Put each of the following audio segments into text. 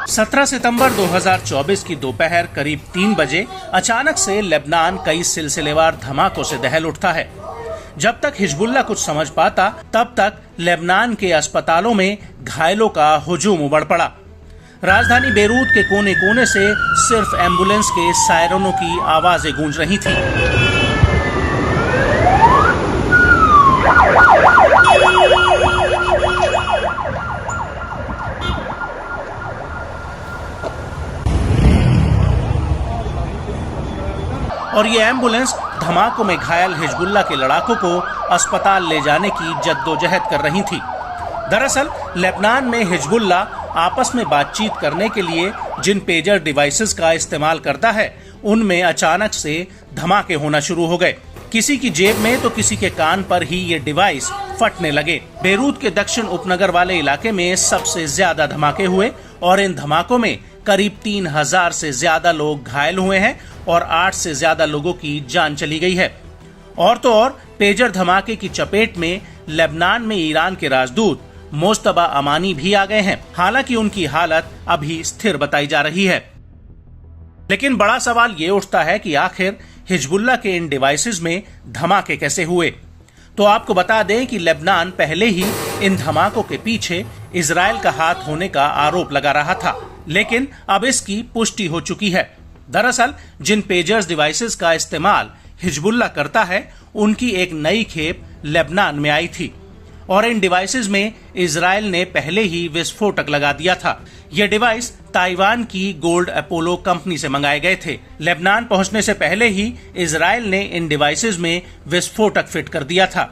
17 सितंबर 2024 की दोपहर करीब 3 बजे अचानक से लेबनान कई सिलसिलेवार धमाकों से दहल उठता है। जब तक हिजबुल्लाह कुछ समझ पाता तब तक लेबनान के अस्पतालों में घायलों का हुजूम उमड़ पड़ा। राजधानी बेरूत के कोने कोने से सिर्फ एम्बुलेंस के सायरनों की आवाजें गूंज रही थी। और ये एम्बुलेंस धमाकों में घायल हिजबुल्लाह के लड़ाकों को अस्पताल ले जाने की जद्दोजहद कर रही थी। दरअसल लेबनान में हिजबुल्लाह आपस में बातचीत करने के लिए जिन पेजर डिवाइसेस का इस्तेमाल करता है, उनमें अचानक से धमाके होना शुरू हो गए। किसी की जेब में तो किसी के कान पर ही ये डिवाइस फटने लगे। बेरूत के दक्षिण उपनगर वाले इलाके में सबसे ज्यादा धमाके हुए और इन धमाकों में करीब 3000 से ज्यादा लोग घायल हुए हैं और 8 से ज्यादा लोगों की जान चली गई है। और तो और पेजर धमाके की चपेट में लेबनान में ईरान के राजदूत मोस्तबा अमानी भी आ गए हैं। हालांकि उनकी हालत अभी स्थिर बताई जा रही है। लेकिन बड़ा सवाल ये उठता है कि आखिर हिजबुल्लाह के इन डिवाइसेस में धमाके कैसे हुए। तो आपको बता दें कि लेबनान पहले ही इन धमाकों के पीछे इजराइल का हाथ होने का आरोप लगा रहा था, लेकिन अब इसकी पुष्टि हो चुकी है। दरअसल जिन पेजर्स डिवाइसेस का इस्तेमाल हिजबुल्लाह करता है, उनकी एक नई खेप लेबनान में आई थी और इन डिवाइसेस में इजराइल ने पहले ही विस्फोटक लगा दिया था। ये डिवाइस ताइवान की गोल्ड अपोलो कंपनी से मंगाए गए थे। लेबनान पहुंचने से पहले ही इजराइल ने इन डिवाइसेस में विस्फोटक फिट कर दिया था।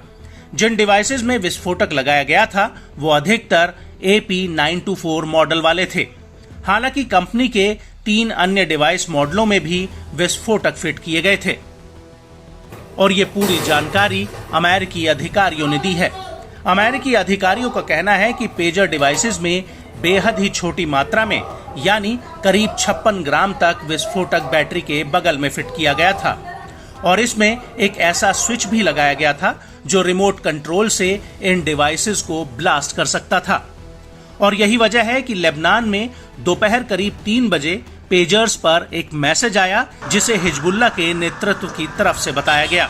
जिन डिवाइसेस में विस्फोटक लगाया गया था वो अधिकतर AP924 मॉडल वाले थे। हालांकि कंपनी के 3 अन्य डिवाइस मॉडलों में भी विस्फोटक फिट किए गए थे और ये पूरी जानकारी अमेरिकी अधिकारियों ने दी है। अमेरिकी अधिकारियों का कहना है कि पेजर डिवाइसेस में बेहद ही छोटी मात्रा में यानी करीब 56 ग्राम तक विस्फोटक बैटरी के बगल में फिट किया गया था और इसमें एक ऐसा स्विच भी लगाया गया था जो रिमोट कंट्रोल से इन डिवाइसेस को ब्लास्ट कर सकता था। और यही वजह है कि लेबनान में दोपहर करीब 3 बजे पेजर्स पर एक मैसेज आया जिसे हिजबुल्लाह के नेतृत्व की तरफ से बताया गया।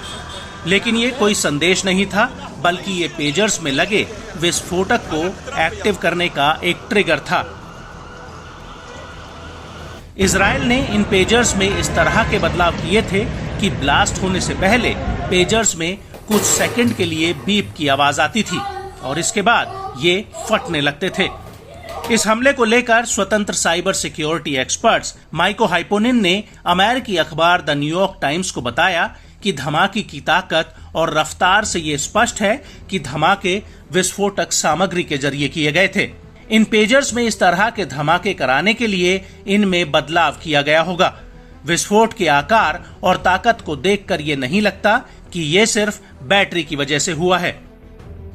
लेकिन ये कोई संदेश नहीं था, बल्कि ये पेजर्स में लगे विस्फोटक को एक्टिव करने का एक ट्रिगर था। इजराइल ने इन पेजर्स में इस तरह के बदलाव किए थे कि ब्लास्ट होने से पहले पेजर्स में कुछ सेकंड के लिए बीप की आवाज आती थी और इसके बाद ये फटने लगते थे। इस हमले को लेकर स्वतंत्र साइबर सिक्योरिटी एक्सपर्ट्स माइको हाइपोनिन ने अमेरिकी अखबार द न्यूयॉर्क टाइम्स को बताया कि धमाके की ताकत और रफ्तार से ये स्पष्ट है कि धमाके विस्फोटक सामग्री के जरिए किए गए थे। इन पेजर्स में इस तरह के धमाके कराने के लिए इनमें बदलाव किया गया होगा। विस्फोट के आकार और ताकत को देखकर ये नहीं लगता कि ये सिर्फ बैटरी की वजह से हुआ है।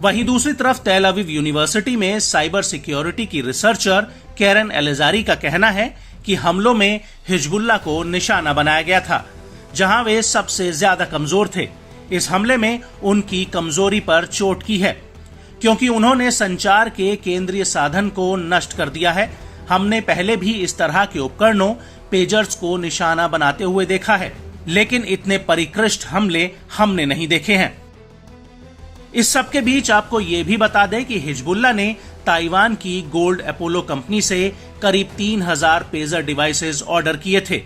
वहीं दूसरी तरफ तेल अवीव यूनिवर्सिटी में साइबर सिक्योरिटी की रिसर्चर कैरन एलेजारी का कहना है कि हमलों में हिजबुल्लाह को निशाना बनाया गया था, जहां वे सबसे ज्यादा कमजोर थे। इस हमले में उनकी कमजोरी पर चोट की है क्योंकि उन्होंने संचार के केंद्रीय साधन को नष्ट कर दिया है। हमने पहले भी इस तरह के उपकरणों पेजर्स को निशाना बनाते हुए देखा है, लेकिन इतने परिष्कृत हमले हमने नहीं देखे हैं। इस सब के बीच आपको ये भी बता दें कि हिजबुल्लाह ने ताइवान की गोल्ड अपोलो कंपनी से करीब 3000 पेजर डिवाइसेस ऑर्डर किए थे,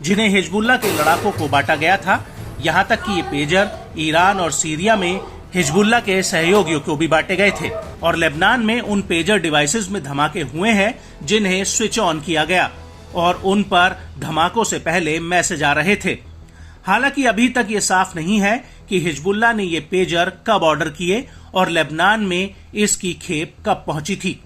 जिन्हें हिजबुल्लाह के लड़ाकों को बांटा गया था। यहाँ तक कि ये पेजर ईरान और सीरिया में हिजबुल्लाह के सहयोगियों को भी बांटे गए थे और लेबनान में उन पेजर डिवाइसेस में धमाके हुए हैं जिन्हें स्विच ऑन किया गया और उन पर धमाकों से पहले मैसेज आ रहे थे। हालांकि अभी तक ये साफ नहीं है कि हिजबुल्लाह ने ये पेजर कब ऑर्डर किए और लेबनान में इसकी खेप कब पहुंची थी।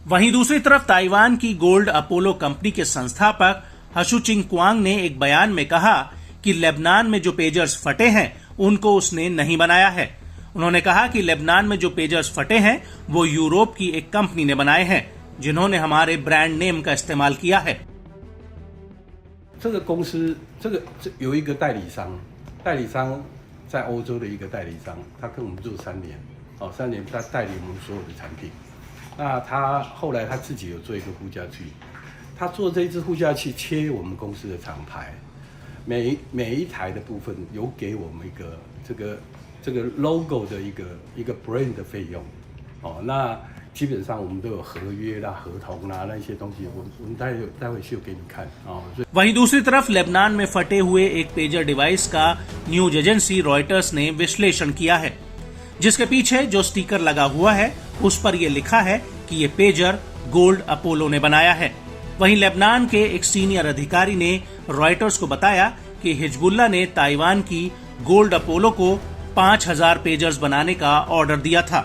वहीं दूसरी तरफ ताइवान की गोल्ड अपोलो कंपनी के संस्थापक हशुचिंग क्वांग ने एक बयान में कहा कि लेबनान में जो पेजर्स फटे हैं उनको उसने नहीं बनाया है। उन्होंने कहा कि लेबनान में जो पेजर्स फटे हैं वो यूरोप की एक कंपनी ने बनाए हैं, जिन्होंने हमारे ब्रांड नेम का इस्तेमाल किया है। 这个公司，有一个代理商在欧洲的一个代理商，他跟我们做3年，3年他代理我们所有的产品，那他后来他自己有做一个护驾器，他做这一支护驾器切我们公司的厂牌，每一台的部分有给我们一个这个 logo 的一个 brand 的费用，哦，那基本上我们都有合约啦、合同啦那些东西，我们待会秀给你看哦。 वहीं दूसरी तरफ लेबनान में फटे हुए एक पेजर डिवाइस का न्यूज एजेंसी रॉयटर्स ने विश्लेषण किया है, जिसके पीछे जो स्टिकर लगा हुआ है उस पर यह लिखा है कि ये पेजर गोल्ड अपोलो ने बनाया है। वहीं लेबनान के एक सीनियर अधिकारी ने रॉयटर्स को बताया कि हिजबुल्लाह ने ताइवान की गोल्ड अपोलो को 5000 पेजर्स बनाने का ऑर्डर दिया था।